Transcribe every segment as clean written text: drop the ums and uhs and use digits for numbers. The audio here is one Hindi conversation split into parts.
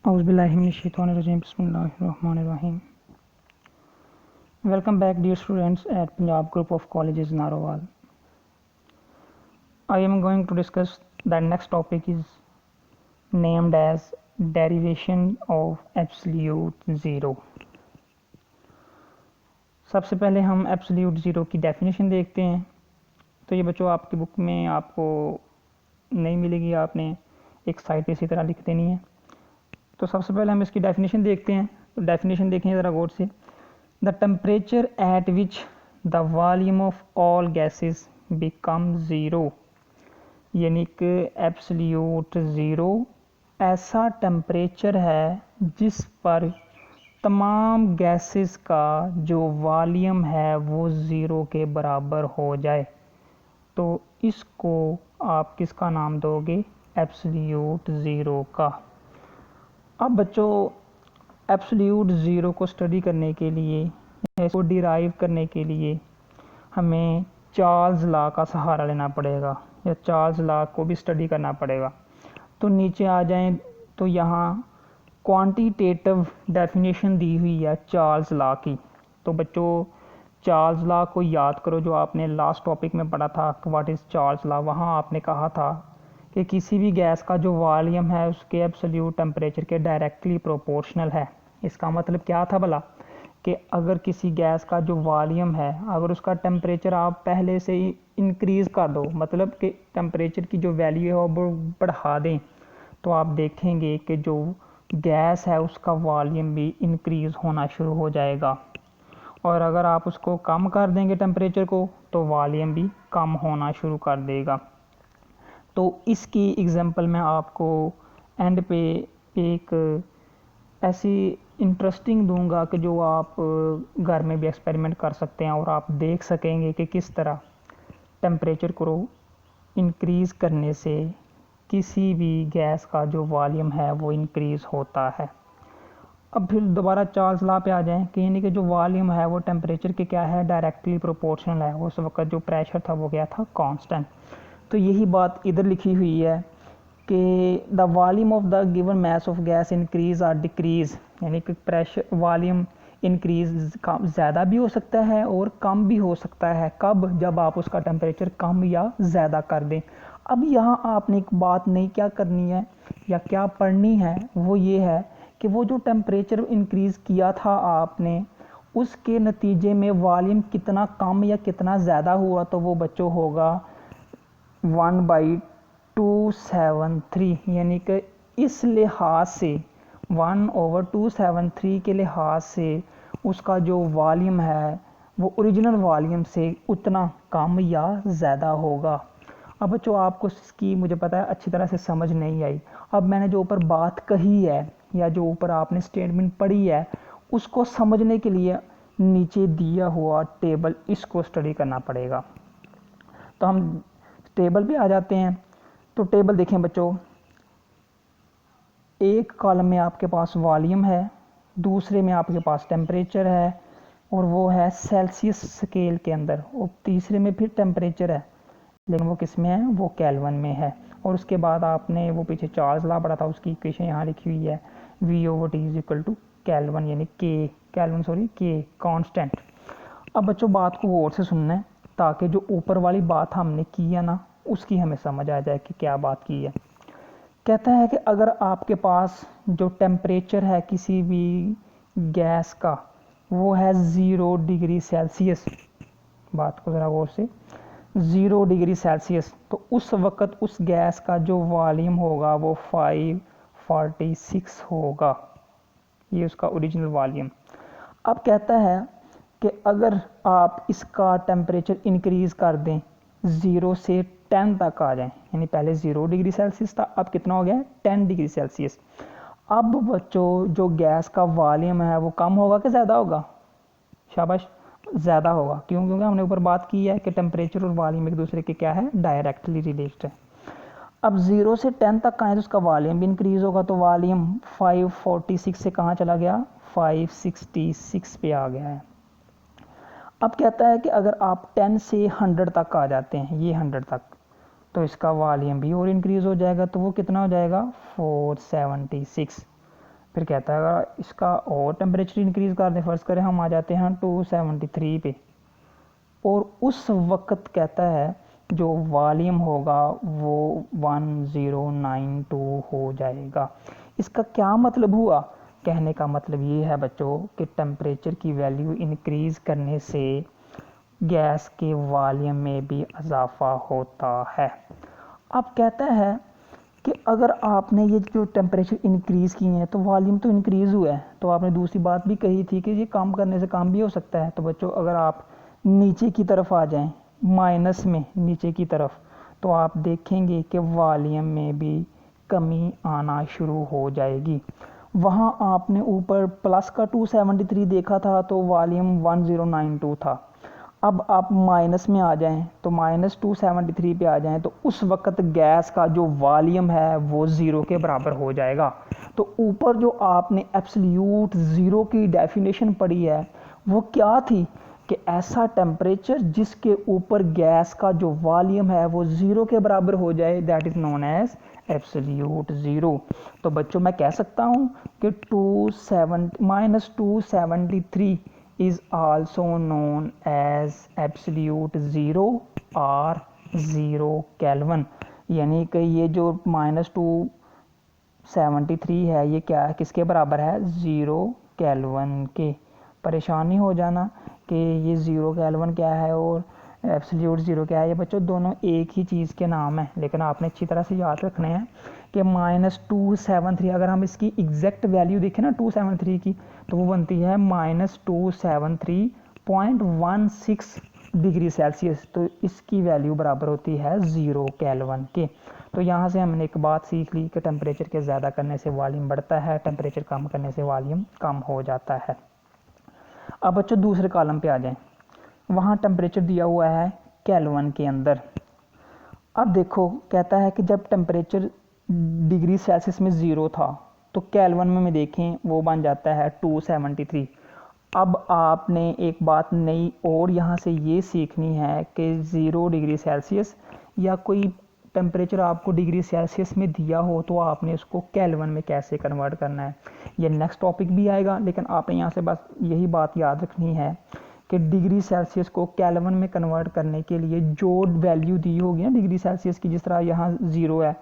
Auzubillahiminash-shaytanir-rajim. Bismillahir-rahmanir-rahim. Welcome back, dear students, at Punjab Group of Colleges, Narowal. I am going to discuss the next topic is named as derivation of absolute zero. सबसे पहले हम एब्सोल्यूट ज़ीरो की डेफिनेशन देखते हैं। तो ये बच्चों आपकी बुक में आपको नहीं मिलेगी, आपने एक साइड पे इसी तरह लिख देनी है। तो सबसे पहले हम इसकी डेफिनेशन देखते हैं। तो डेफिनेशन देखें ज़रा गौर से। The temperature at which the volume of all gases become zero, यानी कि एब्सोल्यूट ज़ीरो ऐसा टेम्परेचर है जिस पर तमाम गैसेस का जो वॉल्यूम है वो ज़ीरो के बराबर हो जाए। तो इसको आप किसका नाम दोगे? एब्सोल्यूट ज़ीरो का। अब बच्चों एब्सोल्यूट ज़ीरो को स्टडी करने के लिए, इसको डिराइव करने के लिए हमें चार्ल्स लॉ का सहारा लेना पड़ेगा, या चार्ल्स लॉ को भी स्टडी करना पड़ेगा। तो नीचे आ जाएं तो यहाँ क्वांटिटेटिव डेफिनेशन दी हुई है चार्ल्स लॉ की। तो बच्चों चार्ल्स लॉ को याद करो, जो आपने लास्ट टॉपिक में पढ़ा था व्हाट इज़ चार्ल्स लॉ। वहाँ आपने कहा था कि किसी भी गैस का जो वॉल्यूम है उसके एब्सोल्यूट टेम्परेचर के डायरेक्टली प्रोपोर्शनल है। इसका मतलब क्या था भला? कि अगर किसी गैस का जो वॉल्यूम है, अगर उसका टेम्परेचर आप पहले से ही इंक्रीज़ कर दो, मतलब कि टेम्परेचर की जो वैल्यू है वो बढ़ा दें, तो आप देखेंगे कि जो गैस है उसका वॉल्यूम भी इंक्रीज़ होना शुरू हो जाएगा। और अगर आप उसको कम कर देंगे टेम्परेचर को, तो वॉल्यूम भी कम होना शुरू कर देगा। तो इसकी एग्जांपल मैं आपको एंड पे एक ऐसी इंटरेस्टिंग दूंगा कि जो आप घर में भी एक्सपेरिमेंट कर सकते हैं और आप देख सकेंगे कि किस तरह टेम्परेचर को इंक्रीज़ करने से किसी भी गैस का जो वॉल्यूम है वो इंक्रीज़ होता है। अब फिर दोबारा चार्ल्स लॉ पे आ जाएं कि यानी कि जो वॉल्यूम है वो टेम्परेचर के क्या है, डायरेक्टली प्रोपोर्शनल है। उस वक्त जो प्रेशर था वो क्या था, कांस्टेंट। तो यही बात इधर लिखी हुई है कि the volume of the given mass of gas increase और डिक्रीज, यानी कि प्रेशर वॉल्यूम इंक्रीज ज़्यादा भी हो सकता है और कम भी हो सकता है। कब? जब आप उसका टेम्परेचर कम या ज़्यादा कर दें। अब यहाँ आपने एक बात नहीं क्या करनी है या क्या पढ़नी है, वो ये है कि वो जो टेम्परेचर इंक्रीज़ किया था आपने, उसके नतीजे में वॉल्यूम कितना कम या कितना ज़्यादा हुआ, तो वो बच्चों होगा 1/273। यानी कि इस लिहाज से 1/273 के लिहाज से उसका जो वॉल्यूम है वो ओरिजिनल वॉल्यूम से उतना कम या ज़्यादा होगा। अब बच्चों आपको इसकी मुझे पता है अच्छी तरह से समझ नहीं आई। अब मैंने जो ऊपर बात कही है या जो ऊपर आपने स्टेटमेंट पढ़ी है, उसको समझने के लिए नीचे दिया हुआ टेबल इसको स्टडी करना पड़ेगा। तो हम टेबल पे आ जाते हैं। तो टेबल देखें बच्चों, एक कॉलम में आपके पास वॉल्यूम है, दूसरे में आपके पास टेम्परेचर है और वो है सेल्सियस स्केल के अंदर, और तीसरे में फिर टेम्परेचर है, लेकिन वो किस में है, वो केल्विन में है। और उसके बाद आपने वो पीछे चार्ल्स लॉ पढ़ा था, उसकी इक्वेशन यहाँ लिखी हुई है V/T is equal two kelvin, यानी के कांस्टेंट। अब बच्चों बात को गौर से सुनना है ताकि जो ऊपर वाली बात हमने की है ना उसकी हमें समझ आ जाए कि क्या बात की है। कहता है कि अगर आपके पास जो टेम्परेचर है किसी भी गैस का वो है 0 डिग्री सेल्सियस, बात को ज़रा गौर से, 0 डिग्री सेल्सियस, तो उस वक़्त उस गैस का जो वॉल्यूम होगा वो 546 होगा, ये उसका ओरिजिनल वॉल्यूम। अब कहता है कि अगर आप इसका टेम्परेचर इंक्रीज़ कर दें 0 से 10 तक आ जाएं, यानी पहले 0 डिग्री सेल्सियस था, अब कितना हो गया, 10 डिग्री सेल्सियस। अब बच्चों जो गैस का वॉल्यूम है वो कम होगा कि ज़्यादा होगा? शाबाश, ज़्यादा होगा। क्यों? क्योंकि हमने ऊपर बात की है कि टेम्परेचर और वॉल्यूम एक दूसरे के क्या है, डायरेक्टली रिलेटेड है। अब 0 से 10 तक आए तो उसका वॉल्यूम भी इंक्रीज़ होगा, तो वॉल्यूम 546 से कहाँ चला गया, 566 पे आ गया है। अब कहता है कि अगर आप 10 से 100 तक आ जाते हैं, ये 100 तक, तो इसका वॉल्यूम भी और इंक्रीज़ हो जाएगा, तो वो कितना हो जाएगा, 476। फिर कहता है अगर इसका और टेम्परेचर इंक्रीज़ कर दें, फ़र्ज़ करें हम आ जाते हैं 273 पे, और उस वक्त कहता है जो वॉल्यूम होगा वो 1092 हो जाएगा। इसका क्या मतलब हुआ? कहने का मतलब ये है बच्चों कि टेम्परेचर की वैल्यू इंक्रीज़ करने से गैस के वॉल्यूम में भी इजाफा होता है। अब कहता है कि अगर आपने ये जो टेम्परेचर इंक्रीज़ किए हैं तो वॉल्यूम तो इंक्रीज़ हुआ है, तो आपने दूसरी बात भी कही थी कि ये कम करने से काम भी हो सकता है। तो बच्चों अगर आप नीचे की तरफ आ जाएं, माइनस में नीचे की तरफ, तो आप देखेंगे कि वॉल्यूम में भी कमी आना शुरू हो जाएगी। वहाँ आपने ऊपर प्लस का 273 देखा था तो वॉल्यूम 1092 था। अब आप माइनस में आ जाएं तो -273 पे आ जाएं तो उस वक्त गैस का जो वॉल्यूम है वो ज़ीरो के बराबर हो जाएगा। तो ऊपर जो आपने एब्सोल्यूट ज़ीरो की डेफिनेशन पढ़ी है वो क्या थी कि ऐसा टेम्परेचर जिसके ऊपर गैस का जो वॉल्यूम है वो ज़ीरो के बराबर हो जाए, that is known as absolute zero. तो बच्चों मैं कह सकता हूँ कि -273 is also known as absolute zero और ज़ीरो केल्विन। यानी कि ये जो -273 है ये क्या है, किसके बराबर है? ज़ीरो केल्विन के। परेशानी हो जाना कि ये ज़ीरो केल्विन क्या है और एब्सोल्यूट ज़ीरो क्या है, ये बच्चों दोनों एक ही चीज़ के नाम हैं, लेकिन आपने अच्छी तरह से याद रखने हैं कि -273 अगर हम इसकी एग्जैक्ट वैल्यू देखें ना 273 की, तो वो बनती है -273.16 डिग्री सेल्सियस। तो इसकी वैल्यू बराबर होती है ज़ीरो केल्विन के। तो यहाँ से हमने एक बात सीख ली कि टेम्परेचर के ज़्यादा करने से वॉल्यूम बढ़ता है, टेम्परेचर कम करने से वॉल्यूम कम हो जाता है। अब बच्चों दूसरे कॉलम पे आ जाएं, वहाँ टेम्परेचर दिया हुआ है केल्विन के अंदर। अब देखो कहता है कि जब टेम्परेचर डिग्री सेल्सियस में ज़ीरो था तो केल्विन में देखें वो बन जाता है 273। अब आपने एक बात नई और यहाँ से ये सीखनी है कि ज़ीरो डिग्री सेल्सियस या कोई टेम्परेचर आपको डिग्री सेल्सियस में दिया हो तो आपने उसको केल्विन में कैसे कन्वर्ट करना है, ये नेक्स्ट टॉपिक भी आएगा। लेकिन आपने यहाँ से बस यही बात याद रखनी है कि डिग्री सेल्सियस को केल्विन में कन्वर्ट करने के लिए जो वैल्यू दी होगी ना डिग्री सेल्सियस की, जिस तरह यहाँ ज़ीरो है,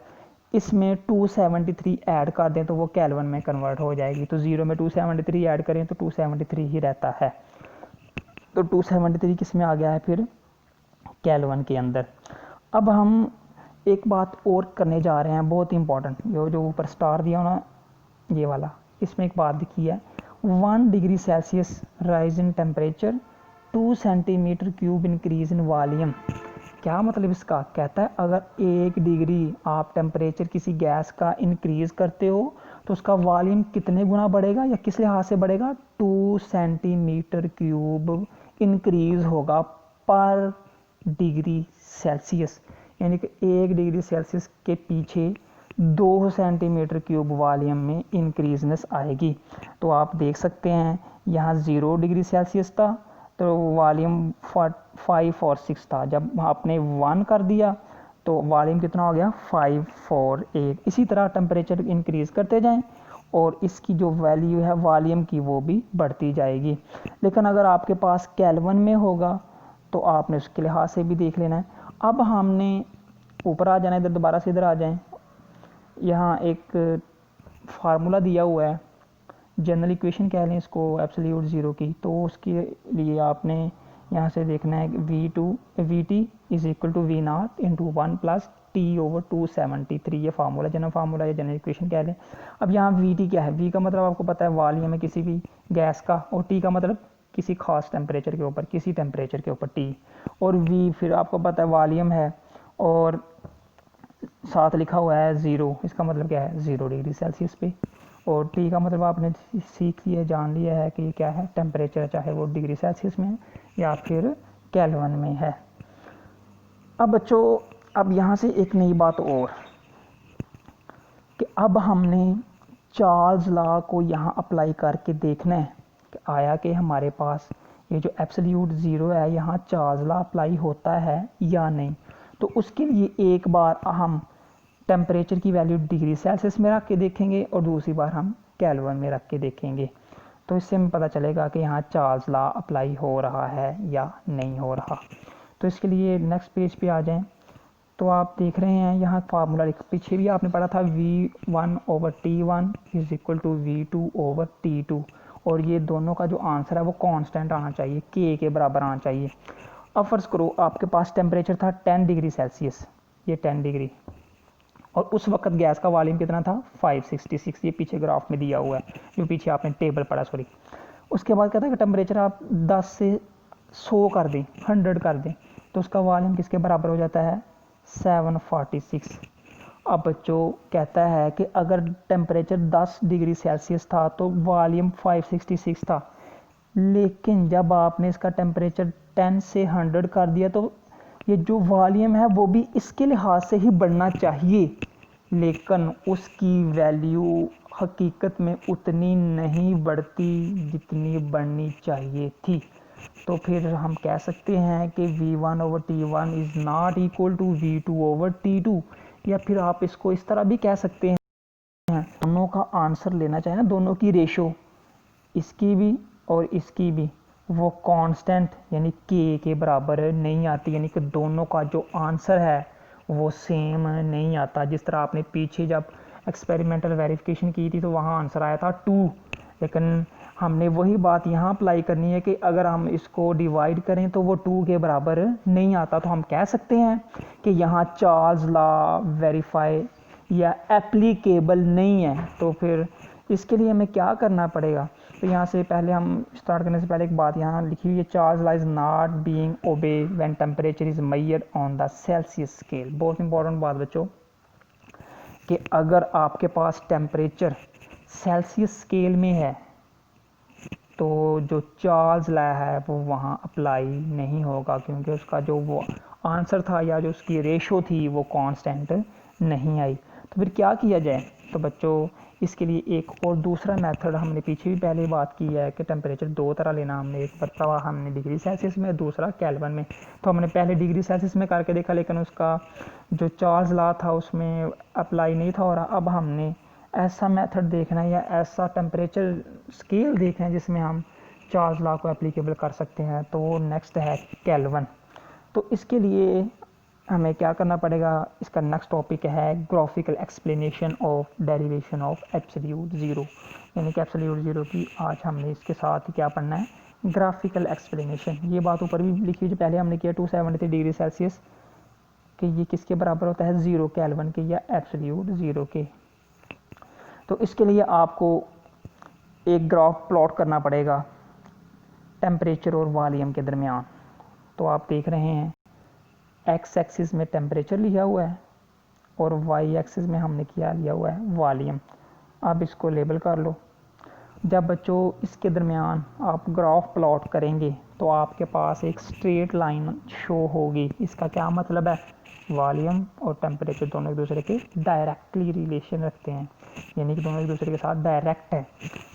इसमें 273 ऐड कर दें तो वो केल्विन में कन्वर्ट हो जाएगी। तो ज़ीरो में 273 ऐड करें तो 273 ही रहता है। तो 273 किस में आ गया है फिर? केल्विन के अंदर। अब हम एक बात और करने जा रहे हैं बहुत इंपॉर्टेंट, जो ऊपर स्टार दिया ना ये वाला, इसमें एक बात लिखी है 1 degree Celsius rise in temperature 2 centimetre cube increase in volume. क्या मतलब इसका? कहता है अगर 1 डिग्री आप टेम्परेचर किसी गैस का इंक्रीज़ करते हो तो उसका वॉल्यूम कितने गुना बढ़ेगा या किस लिहाज से बढ़ेगा? 2 सेंटीमीटर क्यूब इंक्रीज़ होगा पर डिग्री सेल्सियस। यानी कि 1 डिग्री सेल्सियस के पीछे 2 सेंटीमीटर क्यूब वॉल्यूम में इंक्रीजनेस आएगी। तो आप देख सकते हैं यहाँ 0 डिग्री सेल्सियस था तो वॉल्यूम 5 और 6 था। जब आपने 1 कर दिया तो वॉल्यूम कितना हो गया? 5, 4, 8। इसी तरह टेम्परेचर इंक्रीज़ करते जाएं और इसकी जो वैल्यू है वॉल्यूम की वो भी बढ़ती जाएगी। लेकिन अगर आपके पास केल्विन में होगा तो आपने उसके लिहाज से भी देख लेना है। अब हमने ऊपर आ जाना, इधर दोबारा से इधर आ जाएं। यहाँ एक फार्मूला दिया हुआ है, जनरल इक्वेशन कह लें इसको एब्सोल्यूट ज़ीरो की। तो उसके लिए आपने यहाँ से देखना है v t is equal to v naught into 1 plus t over 273। ये फार्मूला जनरल फार्मूला या जनरल इक्वेशन कह लें। अब यहाँ वी टी क्या है? वी का मतलब आपको पता है वॉल्यूम है किसी भी गैस का, और टी का मतलब किसी खास टेम्परेचर के ऊपर, किसी टेम्परेचर के ऊपर टी, और वी फिर आपको पता है वॉल्यूम है और साथ लिखा हुआ है ज़ीरो। इसका मतलब क्या है? 0 डिग्री सेल्सियस पे। और टी का मतलब आपने सीख लिया, जान लिया है कि ये क्या है? टेम्परेचर, चाहे वो डिग्री सेल्सियस में है या फिर केल्विन में है। अब बच्चों अब यहाँ से एक नई बात और कि अब हमने चार्ल्स लॉ को यहाँ अप्लाई करके देखना है कि आया कि हमारे पास ये जो एब्सोल्यूट ज़ीरो है यहाँ चार्ल्स लॉ अप्लाई होता है या नहीं। तो उसके लिए एक बार हम टेम्परेचर की वैल्यू डिग्री सेल्सियस में रख के देखेंगे और दूसरी बार हम केल्विन में रख के देखेंगे, तो इससे हमें पता चलेगा कि यहाँ चार्ल्स लॉ अप्लाई हो रहा है या नहीं हो रहा। तो इसके लिए नेक्स्ट पेज पे आ जाएं, तो आप देख रहे हैं यहाँ फार्मूला पीछे भी आपने पढ़ा था V1/T1 is equal to V2/T2, और ये दोनों का जो आंसर है वो कांस्टेंट आना चाहिए, K के बराबर आना चाहिए। अब फर्ज करो आपके पास टेम्परेचर था 10 डिग्री सेल्सियस, ये 10 डिग्री, और उस वक्त गैस का वॉल्यूम कितना था 566, ये पीछे ग्राफ में दिया हुआ है, जो पीछे आपने टेबल पढ़ा सॉरी। उसके बाद कहता है कि टेम्परेचर आप 10 से 100 कर दें, 100 कर दें, तो उसका वॉल्यूम किसके बराबर हो जाता है 746। अब बच्चों कहता है कि अगर टेम्परेचर 10 डिग्री सेल्सियस था तो वॉल्यूम 566 था, लेकिन जब आपने इसका टेम्परेचर 10 से 100 कर दिया तो ये जो वॉल्यूम है वो भी इसके लिहाज से ही बढ़ना चाहिए, लेकिन उसकी वैल्यू हकीकत में उतनी नहीं बढ़ती जितनी बढ़नी चाहिए थी। तो फिर हम कह सकते हैं कि V1/T1 is not equal to V2/T2, या फिर आप इसको इस तरह भी कह सकते हैं, दोनों का आंसर लेना चाहिए ना, दोनों की रेशो, इसकी भी और इसकी भी, वो कांस्टेंट यानी K के बराबर नहीं आती, यानी कि दोनों का जो आंसर है वो सेम नहीं आता। जिस तरह आपने पीछे जब एक्सपेरिमेंटल वेरिफिकेशन की थी तो वहाँ आंसर आया था 2, लेकिन हमने वही बात यहाँ अप्लाई करनी है कि अगर हम इसको डिवाइड करें तो वो 2 के बराबर नहीं आता। तो हम कह सकते हैं कि यहाँ चार्ल्स लॉ वेरीफाई या एप्लीकेबल नहीं है। तो फिर इसके लिए हमें क्या करना पड़ेगा, तो यहाँ से पहले हम स्टार्ट करने से पहले एक बात यहाँ लिखी हुई है, Charles law is not being obey when temperature is measured on the Celsius scale. बहुत इंपॉर्टेंट बात बच्चों, कि अगर आपके पास टेम्परेचर सेल्सियस स्केल में है तो जो चार्ल्स लॉ है वो वहाँ अप्लाई नहीं होगा, क्योंकि उसका जो वो आंसर था या जो उसकी रेशो थी वो कांस्टेंट नहीं आई। तो फिर क्या किया जाए, तो बच्चों इसके लिए एक और दूसरा मेथड हमने पीछे भी पहले बात की है कि टेम्परेचर दो तरह लेना हमने, एक मरतबा हमने डिग्री सेल्सियस में, दूसरा केल्विन में। तो हमने पहले डिग्री सेल्सियस में करके देखा, लेकिन उसका जो चार्ल्स लॉ था उसमें अप्लाई नहीं था हो रहा। अब हमने ऐसा मेथड देखना है या ऐसा टेम्परेचर स्केल देखना है जिसमें हम चार्ल्स लॉ को एप्लीकेबल कर सकते हैं। तो नेक्स्ट है केल्विन। तो इसके लिए हमें क्या करना पड़ेगा, इसका नेक्स्ट टॉपिक है graphical explanation of derivation of absolute zero, यानी कि एब्सोल्यूट ज़ीरो की आज हमने इसके साथ ही क्या पढ़ना है, ग्राफिकल एक्सप्लेनेशन। ये बात ऊपर भी लिखी हुई जो पहले हमने किया 273 डिग्री सेल्सियस कि ये किसके बराबर होता है 0 केल्विन के या एब्सोल्यूट ज़ीरो के। तो इसके लिए आपको एक ग्राफ प्लॉट करना पड़ेगा टेम्परेचर और वॉल्यूम के दरमियान। तो आप देख रहे हैं एक्स एक्सिस में टेम्परेचर लिया हुआ है और वाई एक्सिस में हमने क्या लिया हुआ है वॉल्यूम। आप इसको लेबल कर लो। जब बच्चों इसके दरमियान आप ग्राफ प्लॉट करेंगे तो आपके पास एक स्ट्रेट लाइन शो होगी। इसका क्या मतलब है, वॉल्यूम और टेम्परेचर दोनों एक दूसरे के डायरेक्टली रिलेशन रखते हैं, यानी कि दोनों एक दूसरे के साथ डायरेक्ट है,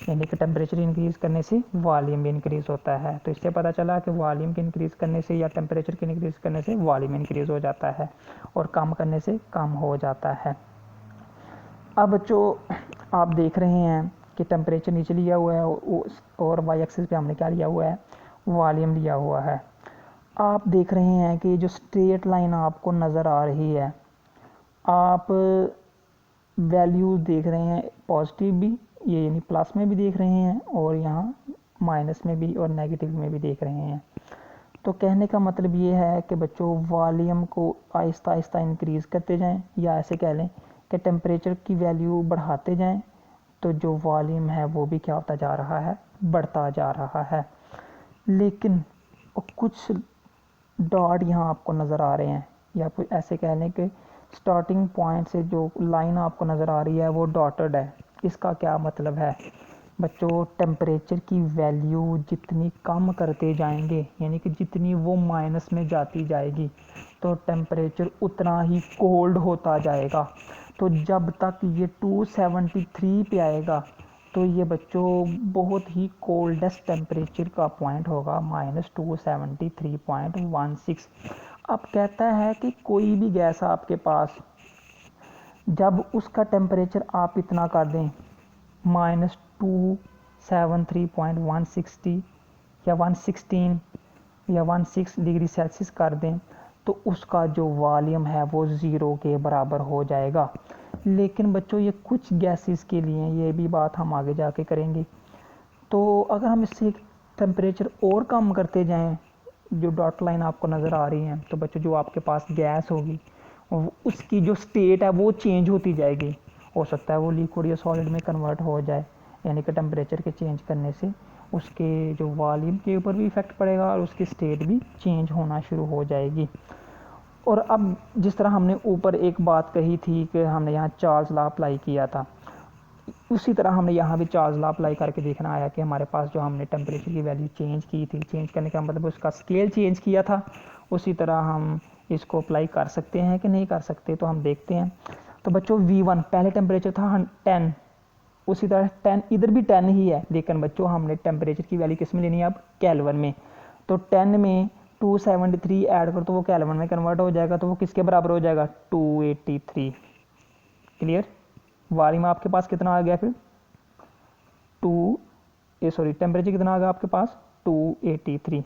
यानी कि टेम्परेचर इंक्रीज़ करने से वॉल्यूम भी इंक्रीज़ होता है। तो इससे पता चला कि वॉल्यूम के इंक्रीज़ करने से या टेम्परेचर के इंक्रीज़ करने से वॉल्यूम इंक्रीज़ हो जाता है और कम करने से कम हो जाता है। अब बच्चों आप देख रहे हैं कि टेम्परेचर नीचे लिया हुआ है और वाई एक्सिस पे हमने क्या लिया हुआ है, वॉल्यूम लिया हुआ है। आप देख रहे हैं कि जो स्ट्रेट लाइन आपको नज़र आ रही है, आप वैल्यू देख रहे हैं पॉजिटिव भी, ये यानी प्लस में भी देख रहे हैं और यहाँ माइनस में भी और नेगेटिव में भी देख रहे हैं। तो कहने का मतलब ये है कि बच्चों वॉल्यूम को आहिस्ता आहिस्ता इंक्रीज़ करते जाएं, या ऐसे कह लें कि टेम्परेचर की वैल्यू बढ़ाते जाएं, तो जो वॉल्यूम है वो भी क्या होता जा रहा है, बढ़ता जा रहा है। लेकिन कुछ डॉट यहाँ आपको नज़र आ रहे हैं, या फिर ऐसे कह लें कि स्टार्टिंग पॉइंट से जो लाइन आपको नज़र आ रही है वो डॉटेड है। इसका क्या मतलब है बच्चों, टेम्परेचर की वैल्यू जितनी कम करते जाएंगे, यानी कि जितनी वो माइनस में जाती जाएगी, तो टेम्परेचर उतना ही कोल्ड होता जाएगा। तो जब तक ये 273 पे आएगा तो ये बच्चों बहुत ही कोल्डेस्ट टेम्परेचर का पॉइंट होगा, -273.16। अब कहता है कि कोई भी गैस आपके पास, जब उसका टेम्परेचर आप इतना कर दें -273.160 या 116 या 16 डिग्री सेल्सियस कर दें तो उसका जो वॉल्यूम है वो ज़ीरो के बराबर हो जाएगा। लेकिन बच्चों ये कुछ गैसेस के लिए, ये भी बात हम आगे जाके करेंगे। तो अगर हम इससे टेम्परेचर और कम करते जाएं, जो डॉट लाइन आपको नज़र आ रही है, तो बच्चों जो आपके पास गैस होगी उसकी जो स्टेट है वो चेंज होती जाएगी। हो सकता है वो लिक्विड या सॉलिड में कन्वर्ट हो जाए, यानी कि टेम्परेचर के चेंज करने से उसके जो वॉल्यूम के ऊपर भी इफ़ेक्ट पड़ेगा और उसकी स्टेट भी चेंज होना शुरू हो जाएगी। और अब जिस तरह हमने ऊपर एक बात कही थी कि हमने यहाँ चार्ल्स लॉ अप्लाई किया था, उसी तरह हमने यहाँ भी चार्ल्स लॉ अप्लाई करके देखना आया कि हमारे पास जो हमने टेम्परेचर की वैल्यू चेंज की थी, चेंज करने का मतलब उसका स्केल चेंज किया था, उसी तरह हम इसको अप्लाई कर सकते हैं कि नहीं कर सकते, तो हम देखते हैं। तो बच्चों V1 पहले टेम्परेचर था 10, उसी तरह 10 इधर भी 10 ही है, लेकिन बच्चों हमने टेम्परेचर की वैल्यू किस में लेनी है अब, केल्विन में। तो 10 में 273 ऐड कर तो वो केल्विन में कन्वर्ट हो जाएगा, तो वो किसके बराबर हो जाएगा, 283। क्लियर। वॉल्यूम आपके पास कितना आ गया फिर, टेम्परेचर कितना आ गया आपके पास, 283।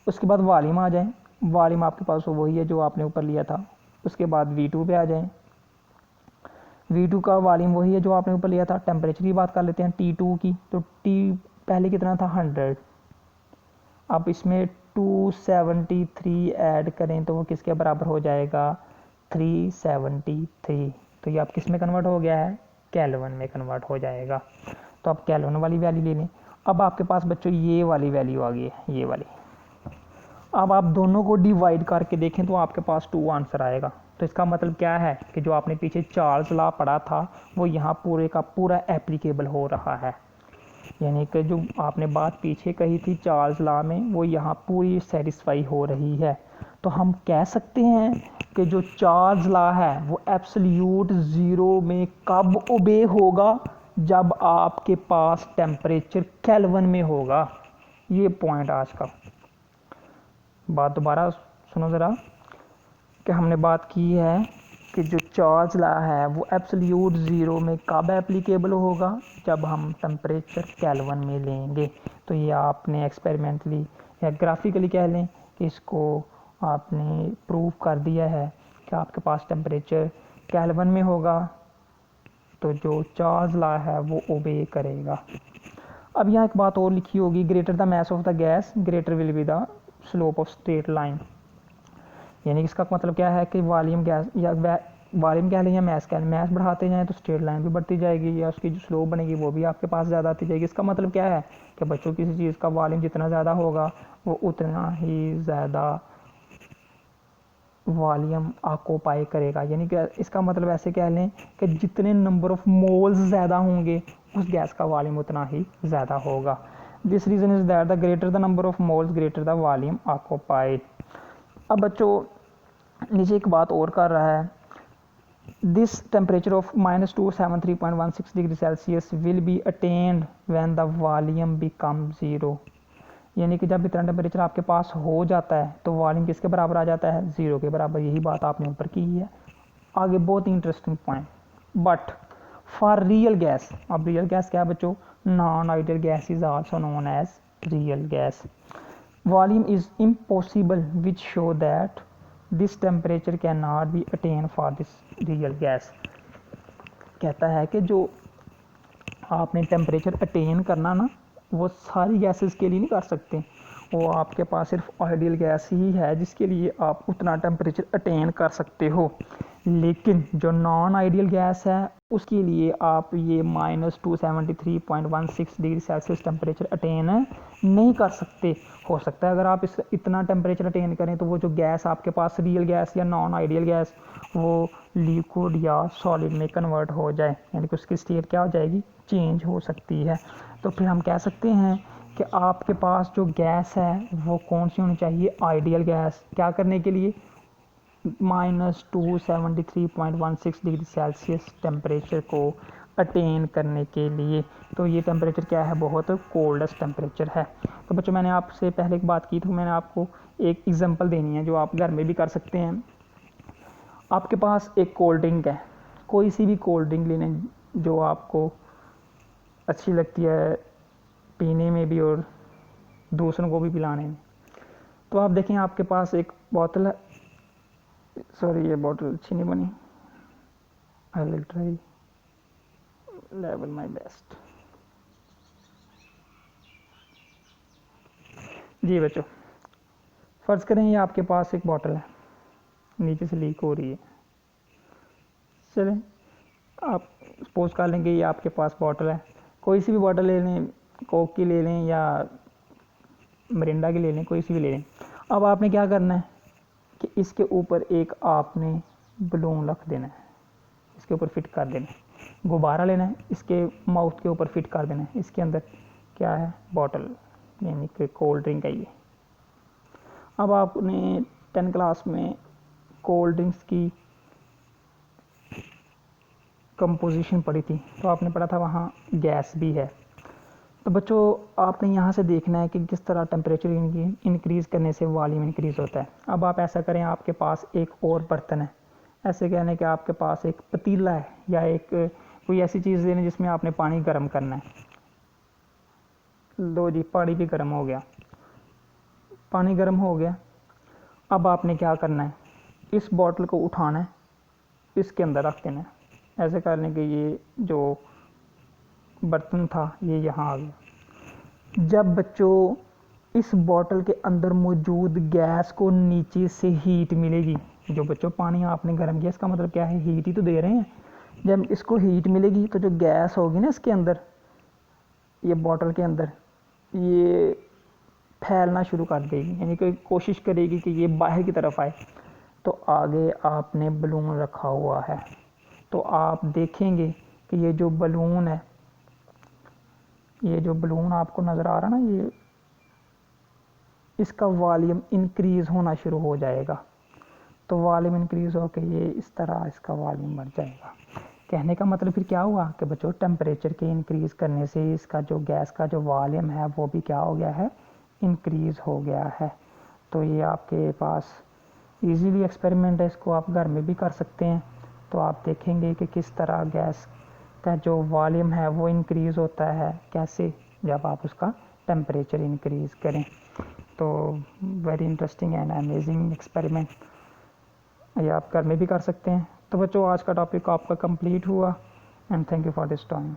उसके बाद वॉल्यूम आ जाए, वॉल्यूम आपके पास वही है जो आपने ऊपर लिया था। उसके बाद V2 पे आ जाए, V2 का वॉल्यूम वही है जो आपने ऊपर लिया था। टेम्परेचर की बात कर लेते हैं T2 की, तो T पहले कितना था 100, अब इसमें 273 ऐड करें तो वो किसके बराबर हो जाएगा, 373। तो ये आप किस में कन्वर्ट हो गया है, केल्विन में कन्वर्ट हो जाएगा। तो आप केल्विन वाली वैल्यू ले लें। अब आपके पास बच्चों ये वाली वैल्यू आ गई है, ये वाली। अब आप दोनों को डिवाइड करके देखें तो आपके पास 2 आंसर आएगा। तो इसका मतलब क्या है कि जो आपने पीछे चार्ल्स लॉ पढ़ा था वो यहाँ पूरे का पूरा एप्लीकेबल हो रहा है, यानी कि जो आपने बात पीछे कही थी चार्ल्स लॉ में वो यहाँ पूरी सेटिस्फाई हो रही है। तो हम कह सकते हैं कि जो चार्ल्स लॉ है वो एब्सोल्यूट ज़ीरो में कब ओबे होगा, जब आपके पास टेम्परेचर केल्विन में होगा। ये पॉइंट आज का। बात दोबारा सुनो ज़रा, कि हमने बात की है कि जो चार्ल्स लॉ है वो एब्सोल्यूट ज़ीरो में कब एप्लीकेबल होगा, जब हम टेम्परेचर केल्विन में लेंगे। तो ये आपने एक्सपेरिमेंटली या ग्राफिकली कह लें कि इसको आपने प्रूव कर दिया है कि आपके पास टेम्परेचर केल्विन में होगा तो जो चार्ल्स लॉ है वो ओबे करेगा। अब यहाँ एक बात और लिखी होगी, greater the mass of the gas greater will be the slope of straight line. यानी कि इसका मतलब क्या है कि वॉल्यूम गैस या वॉल्यूम कह लें या मैस कह लें, मैस बढ़ाते जाएँ तो स्ट्रेट लाइन भी बढ़ती जाएगी या उसकी जो स्लोप बनेगी वो भी आपके पास ज़्यादा आती जाएगी। इसका मतलब क्या है कि बच्चों किसी चीज़ का वॉल्यूम जितना ज़्यादा होगा वो उतना ही ज़्यादा वॉल्यूम ऑक्यूपाई करेगा। यानी कि इसका मतलब ऐसे कह लें कि जितने नंबर ऑफ मोल्स ज़्यादा होंगे उस गैस का वॉल्यूम उतना ही ज़्यादा होगा। This reason is that the greater the number of moles greater the volume occupied. अब बच्चों नीचे एक बात और कर रहा है, this temperature of -273.16 degree Celsius will be attend when the volume become zero. यानी कि जब इतना टेम्परेचर आपके पास हो जाता है तो वॉल्यूम किसके बराबर आ जाता है, ज़ीरो के बराबर। यही बात आपने ऊपर की है। आगे बहुत ही interesting point, but for real gas. अब रियल गैस क्या है बच्चों, non ideal gas is also known as real gas. Volume is impossible which show that this temperature can not be attain for this real gas. कहता है कि जो आपने टेम्परेचर अटेन करना ना वो सारी गैसेस के लिए नहीं कर सकते, वो आपके पास सिर्फ आइडियल गैस ही है जिसके लिए आप उतना टेम्परेचर अटेन कर सकते हो। लेकिन जो नॉन आइडियल गैस है उसके लिए आप ये -273.16 डिग्री सेल्सियस टेम्परेचर अटेन नहीं कर सकते। हो सकता है अगर आप इस इतना टेम्परेचर अटेन करें तो वो जो गैस आपके पास रियल गैस या नॉन आइडियल गैस वो लिक्विड या सॉलिड में कन्वर्ट हो जाए, यानी कि उसकी स्टेट क्या हो जाएगी, चेंज हो सकती है। तो फिर हम कह सकते हैं कि आपके पास जो गैस है वो कौन सी होनी चाहिए, आइडियल गैस। क्या करने के लिए, -273.16 डिग्री सेल्सियस टेम्परेचर को अटेन करने के लिए। तो ये टेम्परेचर क्या है, बहुत कोल्डेस्ट टेम्परेचर है। तो बच्चों मैंने आपसे पहले एक बात की थी, मैंने आपको एक एग्जांपल देनी है जो आप घर में भी कर सकते हैं। आपके पास एक कोल्ड ड्रिंक है, कोई सी भी कोल्ड ड्रिंक ले लें जो आपको अच्छी लगती है पीने में भी और दूसरों को भी पिलाने में। तो आप देखें आपके पास एक बोतल है, सॉरी ये बोतल अच्छी नहीं बनी, I will try level my best. जी बच्चों, फ़र्ज़ करें ये आपके पास एक बोतल है, नीचे से लीक हो रही है। चलें आप सपोज कर लें कि ये आपके पास बॉटल है, कोई सी भी बॉटल ले लें, कोक की ले लें या मिरिंडा की ले लें, कोई सी भी ले लें। अब आपने क्या करना है कि इसके ऊपर एक आपने बलून रख देना है, इसके ऊपर फिट कर देना है। गुब्बारा लेना है, इसके माउथ के ऊपर फिट कर देना है। इसके अंदर क्या है, बॉटल यानी कि कोल्ड ड्रिंक है ये। अब आपने 10 क्लास में कोल्ड ड्रिंक्स की कंपोजिशन पढ़ी थी, तो आपने पढ़ा था वहाँ गैस भी है। तो बच्चों आपने यहाँ से देखना है कि किस तरह टेम्परेचर इंक्रीज़ करने से वॉल्यूम इंक्रीज़ होता है। अब आप ऐसा करें, आपके पास एक और बर्तन है, ऐसे कहने कि आपके पास एक पतीला है या एक कोई ऐसी चीज़ लेनी जिसमें आपने पानी गर्म करना है। लो जी, पानी भी गर्म हो गया, पानी गर्म हो गया। अब आपने क्या करना है, इस बॉटल को उठाना है, इसके अंदर रख देना है। ऐसे करने के ये जो बर्तन था ये यहाँ आ गया। जब बच्चों इस बॉटल के अंदर मौजूद गैस को नीचे से हीट मिलेगी, जो बच्चों पानी आपने गर्म किया इसका मतलब क्या है, हीट ही तो दे रहे हैं। जब इसको हीट मिलेगी तो जो गैस होगी ना इसके अंदर, ये बॉटल के अंदर, ये फैलना शुरू कर देगी, यानी कि कोशिश करेगी कि ये बाहर की तरफ आए। तो आगे आपने बलून रखा हुआ है, तो आप देखेंगे कि ये जो बलून है, ये जो बलून आपको नज़र आ रहा ना, ये इसका वॉल्यूम इंक्रीज़ होना शुरू हो जाएगा। तो वॉल्यूम इंक्रीज़ होकर ये इस तरह इसका वॉल्यूम बढ़ जाएगा। कहने का मतलब फिर क्या हुआ कि बच्चों टेम्परेचर के इंक्रीज़ करने से इसका जो गैस का जो वॉल्यूम है वो भी क्या हो गया है, इंक्रीज़ हो गया है। तो ये आपके पास इजीली एक्सपेरिमेंट है, इसको आप घर में भी कर सकते हैं। तो आप देखेंगे कि किस तरह गैस का जो वॉल्यूम है वो इंक्रीज़ होता है, कैसे, जब आप उसका टेम्परेचर इंक्रीज़ करें। तो very interesting and amazing experiment, ये आप घर में भी कर सकते हैं। तो बच्चों आज का टॉपिक आपका कंप्लीट हुआ and thank you for this time.